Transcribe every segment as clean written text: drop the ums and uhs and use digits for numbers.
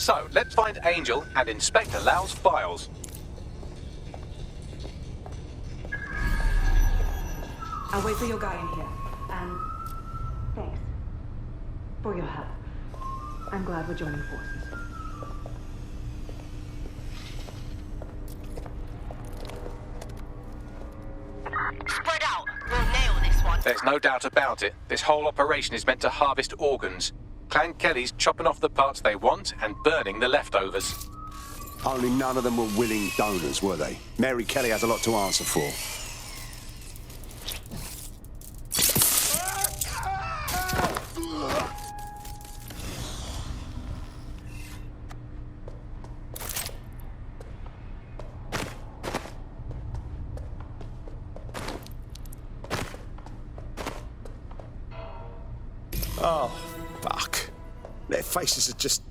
So, let's find Angel and Inspector Lau's files. I'll wait for your guy in here. And thanks for your help. I'm glad we're joining forces. Spread out. We'll nail this one. There's no doubt about it. This whole operation is meant to harvest organs. Clan Kelly's chopping off the parts they want and burning the leftovers. Only none of them were willing donors, were they? Mary Kelly has a lot to answer for. Oh, fuck. Their faces are just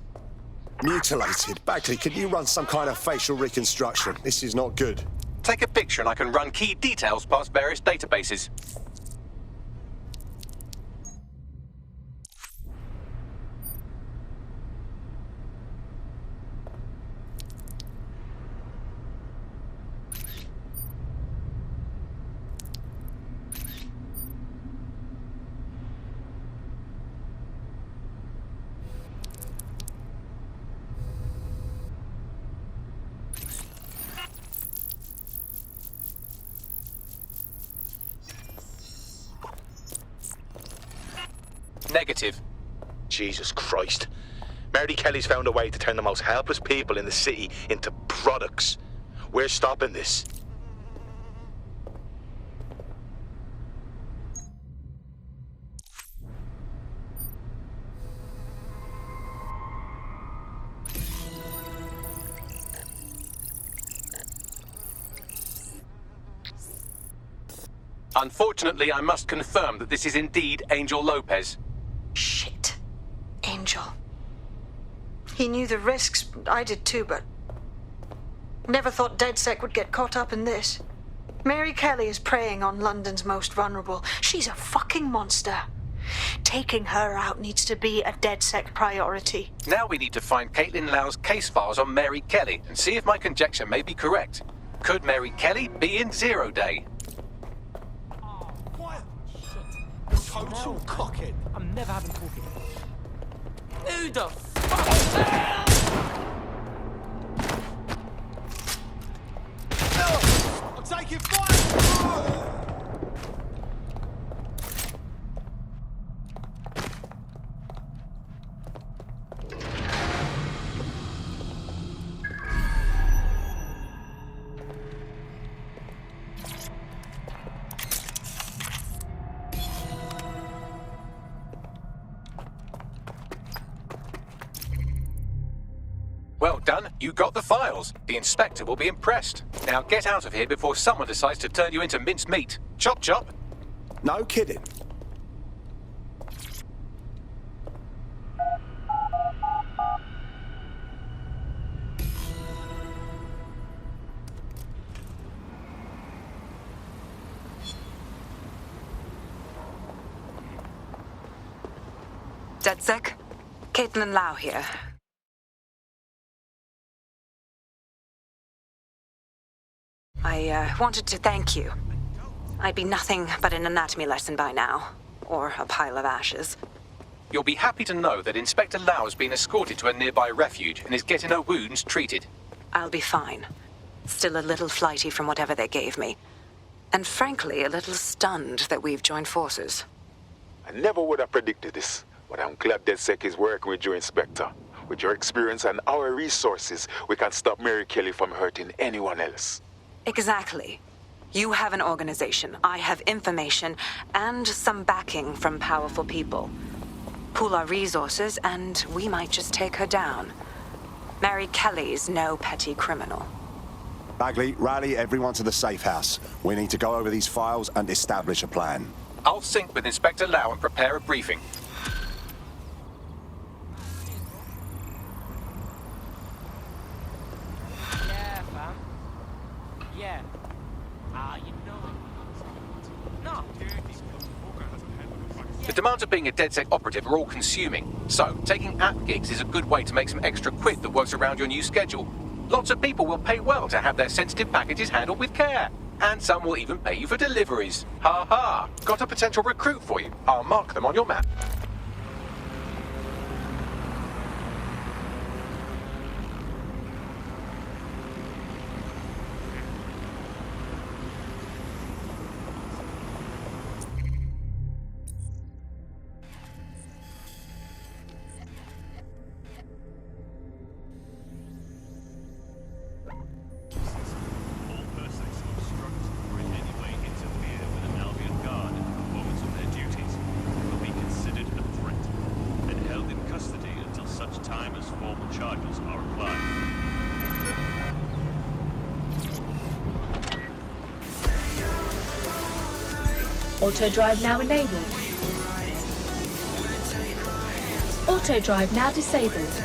mutilated. Bagley, can you run some kind of facial reconstruction? This is not good. Take a picture and I can run key details past various databases. Negative. Jesus Christ. Mary Kelly's found a way to turn the most helpless people in the city into products. We're stopping this. Unfortunately, I must confirm that this is indeed Angel Lopez. Shit. Angel. He knew the risks. I did too, but never thought DedSec would get caught up in this. Mary Kelly is preying on London's most vulnerable. She's a fucking monster. Taking her out needs to be a DedSec priority. Now we need to find Caitlin Lau's case files on Mary Kelly and see if my conjecture may be correct. Could Mary Kelly be in Zero Day? Total cockhead. I'm never having talking. Who the fuck? I'm taking fire! Well done, you got the files. The inspector will be impressed. Now get out of here before someone decides to turn you into minced meat. Chop chop. No kidding. DedSec, Caitlin Lau here. I wanted to thank you. I'd be nothing but an anatomy lesson by now, or a pile of ashes. You'll be happy to know that Inspector Lau has been escorted to a nearby refuge and is getting her wounds treated. I'll be fine. Still a little flighty from whatever they gave me. And frankly, a little stunned that we've joined forces. I never would have predicted this, but I'm glad DedSec is working with you, Inspector. With your experience and our resources, we can stop Mary Kelly from hurting anyone else. Exactly. You have an organization, I have information, and some backing from powerful people. Pool our resources, and we might just take her down. Mary Kelly's no petty criminal. Bagley, rally everyone to the safe house. We need to go over these files and establish a plan. I'll sync with Inspector Lau and prepare a briefing. Yeah, fam. Yeah. You know it. No. Dude, these The demands of being a DedSec operative are all-consuming, so taking app gigs is a good way to make some extra quid that works around your new schedule. Lots of people will pay well to have their sensitive packages handled with care, and some will even pay you for deliveries. Ha ha! Got a potential recruit for you. I'll mark them on your map. Auto drive now enabled. Auto drive now disabled.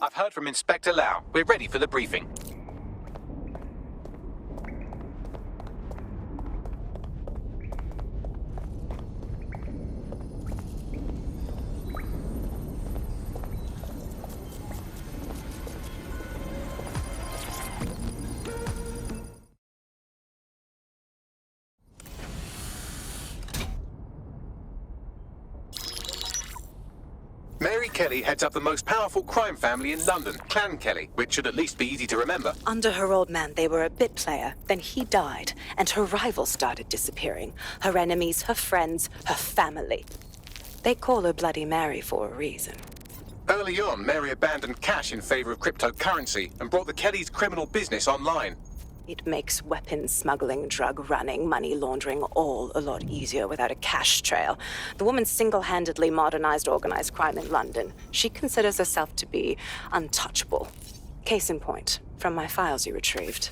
I've heard from Inspector Lau. We're ready for the briefing. Mary Kelly heads up the most powerful crime family in London, Clan Kelly, which should at least be easy to remember. Under her old man, they were a bit player. Then he died, and her rivals started disappearing. Her enemies, her friends, her family. They call her Bloody Mary for a reason. Early on, Mary abandoned cash in favor of cryptocurrency and brought the Kellys' criminal business online. It makes weapons smuggling, drug running, money laundering all a lot easier without a cash trail. The woman single-handedly modernized organized crime in London. She considers herself to be untouchable. Case in point, from my files you retrieved.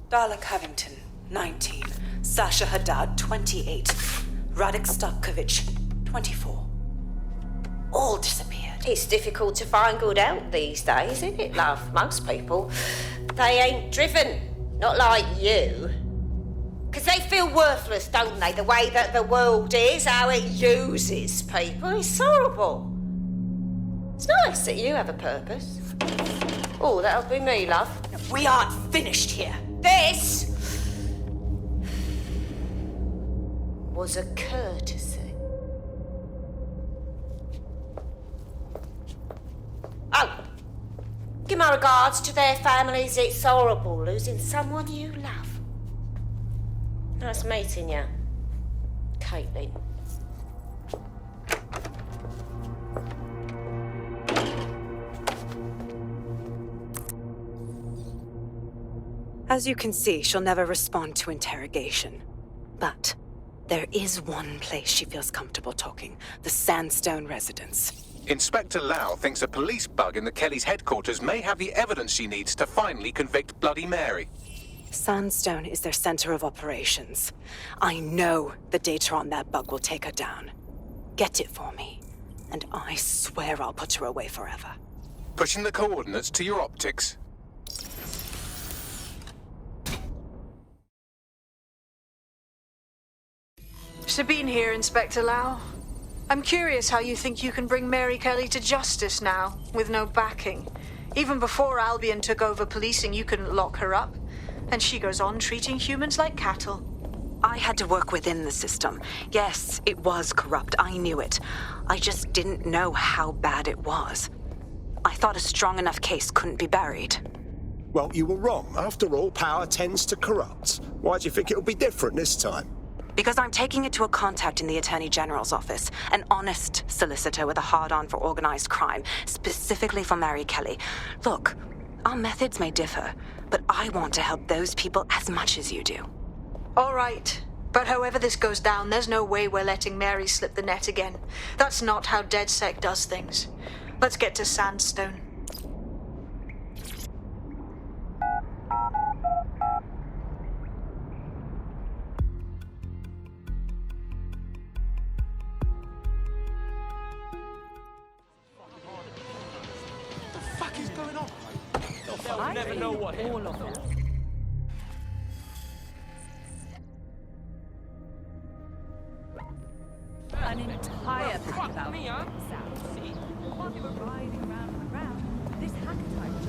Darla Covington, 19. Sasha Haddad, 28. Radek Starkovich, 24. All disappeared. It's difficult to find good help these days, isn't it, love? Most people, they ain't driven. Not like you. Because they feel worthless, don't they? The way that the world is, how it uses people. It's horrible. It's nice that you have a purpose. Oh, that'll be me, love. We aren't finished here. This was a courtesy. Oh, give my regards to their families. It's horrible losing someone you love. Nice meeting you, Caitlin. As you can see, she'll never respond to interrogation. But there is one place she feels comfortable talking, the Sandstone residence. Inspector Lau thinks a police bug in the Kellys' headquarters may have the evidence she needs to finally convict Bloody Mary. Sandstone is their center of operations. I know the data on that bug will take her down. Get it for me, and I swear I'll put her away forever. Pushing the coordinates to your optics. Sabine here, Inspector Lau. I'm curious how you think you can bring Mary Kelly to justice now, with no backing. Even before Albion took over policing, you couldn't lock her up. And she goes on treating humans like cattle. I had to work within the system. Yes, it was corrupt. I knew it. I just didn't know how bad it was. I thought a strong enough case couldn't be buried. Well, you were wrong. After all, power tends to corrupt. Why do you think it'll be different this time? Because I'm taking it to a contact in the Attorney General's office, an honest solicitor with a hard-on for organized crime, specifically for Mary Kelly. Look, our methods may differ, but I want to help those people as much as you do. All right. But however this goes down, there's no way we're letting Mary slip the net again. That's not how DedSec does things. Let's get to Sandstone. What is going on? They'll never know what hit all of them. An entire Fuck me, huh? See, while they were riding around the ground, this hackatite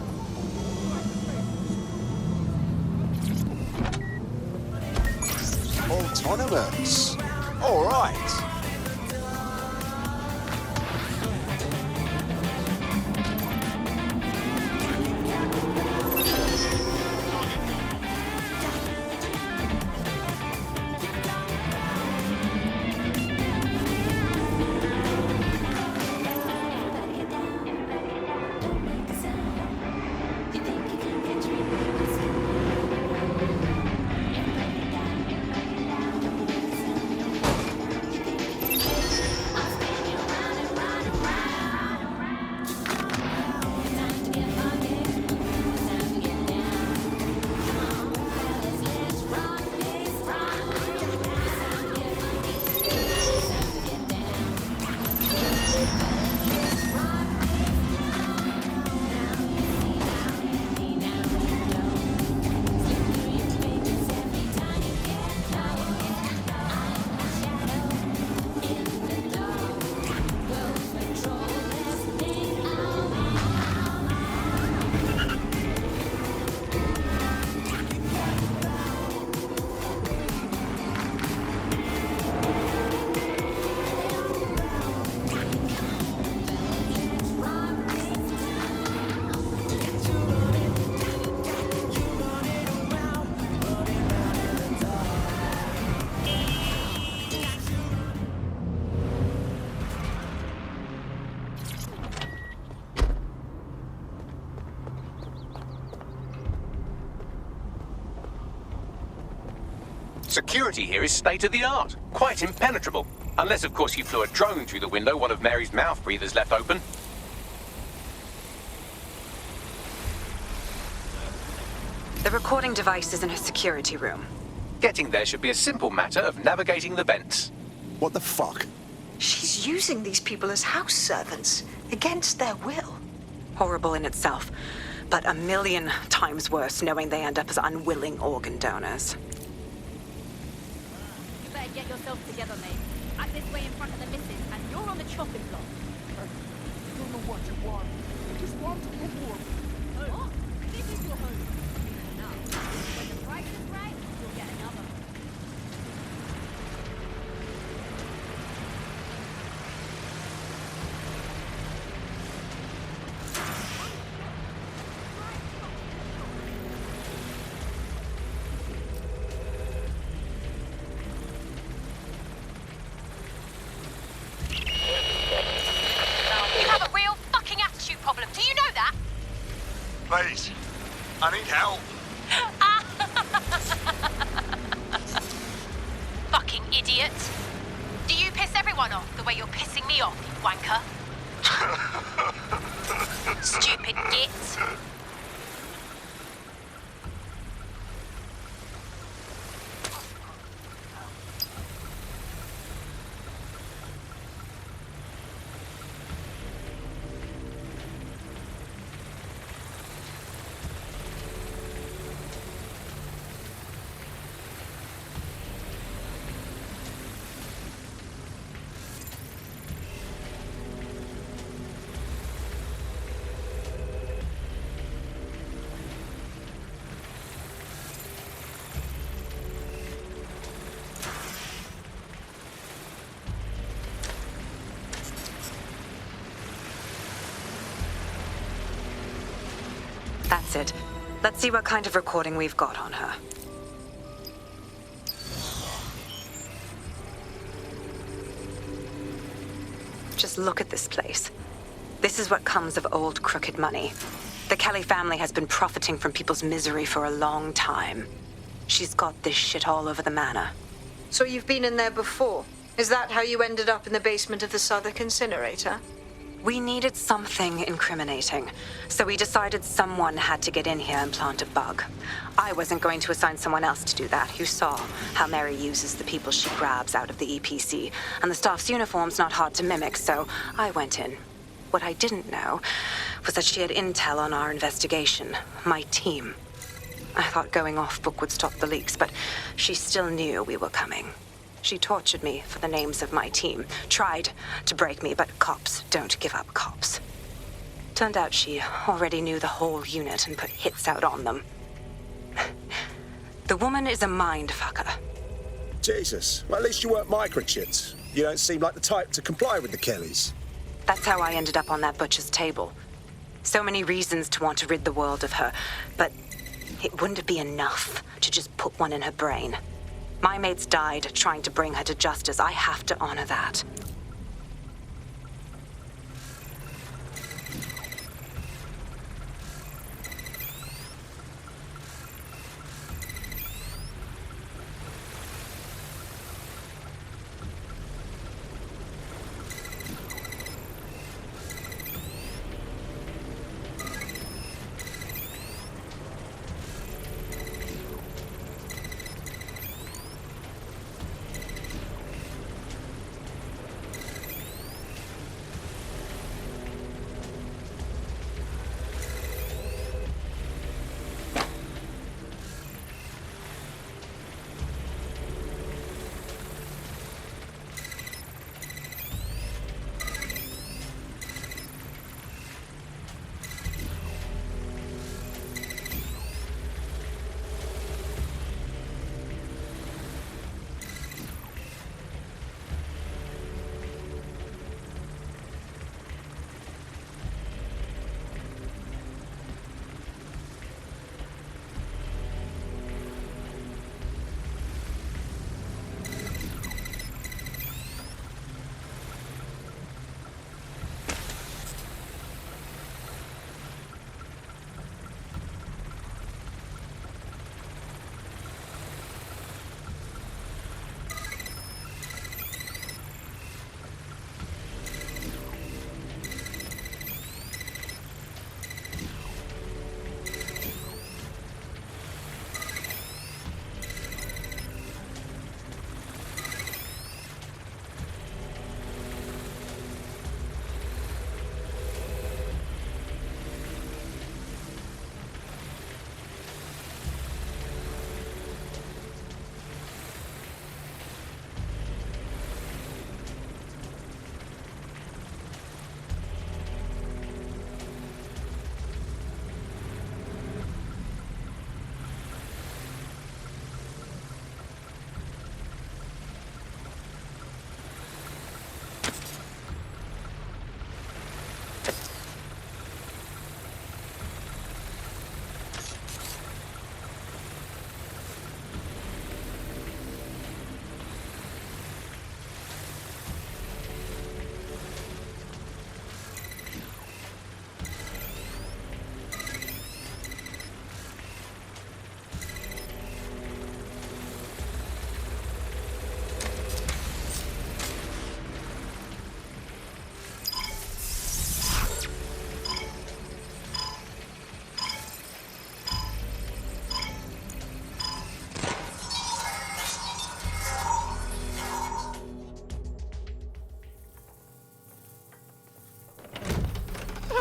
Autonomous. All right. Security here is state-of-the-art, quite impenetrable. Unless, of course, you flew a drone through the window one of Mary's mouth breathers left open. The recording device is in her security room. Getting there should be a simple matter of navigating the vents. What the fuck? She's using these people as house servants, against their will. Horrible in itself, but a million times worse knowing they end up as unwilling organ donors. You better get yourself together, mate. Act this way in front of the missus, and you're on the chopping block. You don't know what you want. You just want to go warm. What? This is your home. Now, when the idiot. Do you piss everyone off the way you're pissing me off, you wanker? Stupid git. That's it. Let's see what kind of recording we've got on her. Just look at this place. This is what comes of old crooked money. The Kelly family has been profiting from people's misery for a long time. She's got this shit all over the manor. So you've been in there before? Is that how you ended up in the basement of the Southwark incinerator? We needed something incriminating, so we decided someone had to get in here and plant a bug. I wasn't going to assign someone else to do that. You saw how Mary uses the people she grabs out of the EPC, and the staff's uniform's not hard to mimic, so I went in. What I didn't know was that she had intel on our investigation, my team. I thought going off book would stop the leaks, but she still knew we were coming. She tortured me for the names of my team, tried to break me, but cops don't give up cops. Turned out she already knew the whole unit and put hits out on them. The woman is a mind fucker. Jesus, well, at least you weren't microchipped. You don't seem like the type to comply with the Kellys. That's how I ended up on that butcher's table. So many reasons to want to rid the world of her, but it wouldn't be enough to just put one in her brain. My mates died trying to bring her to justice. I have to honor that.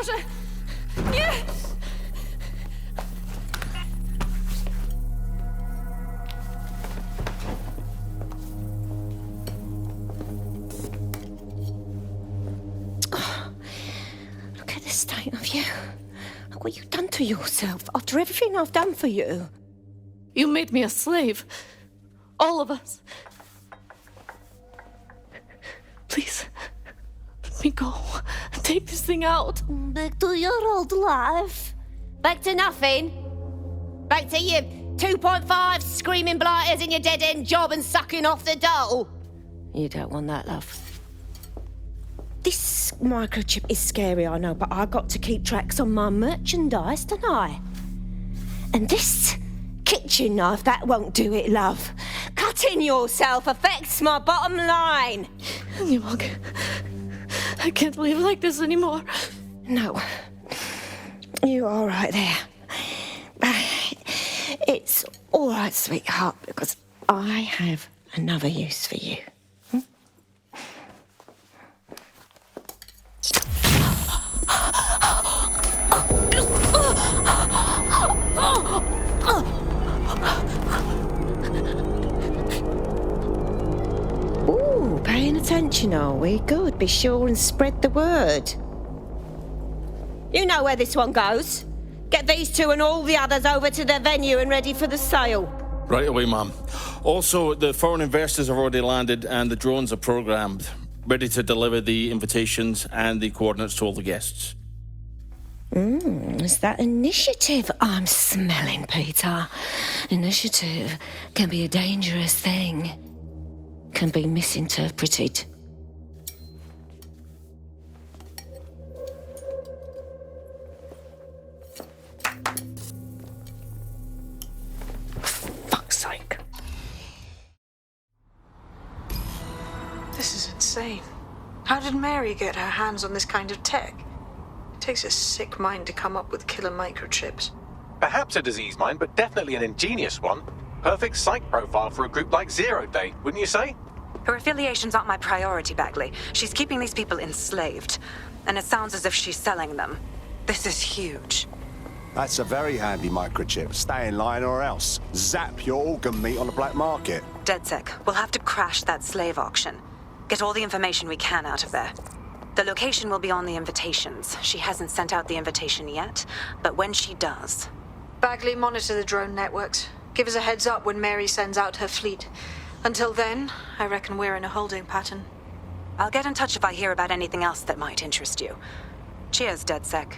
proszę! Nie! Look at the state of you. Look what you've done to yourself after everything I've done for you. You made me a slave. All of us. Please, let me go. Take this thing out. Back to your old life. Back to nothing. Back to your 2.5 screaming blighters in your dead-end job and sucking off the dole. You don't want that, love. This microchip is scary, I know, but I got to keep tracks on my merchandise, don't I? And this kitchen knife, that won't do it, love. Cutting yourself affects my bottom line. I can't live like this anymore. No. You're all right there. It's all right, sweetheart, because I have another use for you. Ooh, paying attention, are we? Good. Be sure and spread the word. You know where this one goes. Get these two and all the others over to the venue and ready for the sale. Right away, Mum. Also, the foreign investors have already landed and the drones are programmed, ready to deliver the invitations and the coordinates to all the guests. It's that initiative I'm smelling, Peter. Initiative can be a dangerous thing. Can be misinterpreted. Fuck's sake. This is insane. How did Mary get her hands on this kind of tech? It takes a sick mind to come up with killer microchips. Perhaps a disease mind, but definitely an ingenious one. Perfect psych profile for a group like Zero Day, wouldn't you say? Her affiliations aren't my priority, Bagley. She's keeping these people enslaved. And it sounds as if she's selling them. This is huge. That's a very handy microchip. Stay in line or else. Zap your organ meat on the black market. DedSec, we'll have to crash that slave auction. Get all the information we can out of there. The location will be on the invitations. She hasn't sent out the invitation yet, but when she does... Bagley, monitor the drone networks. Give us a heads up when Mary sends out her fleet. Until then, I reckon we're in a holding pattern. I'll get in touch if I hear about anything else that might interest you. Cheers, DedSec.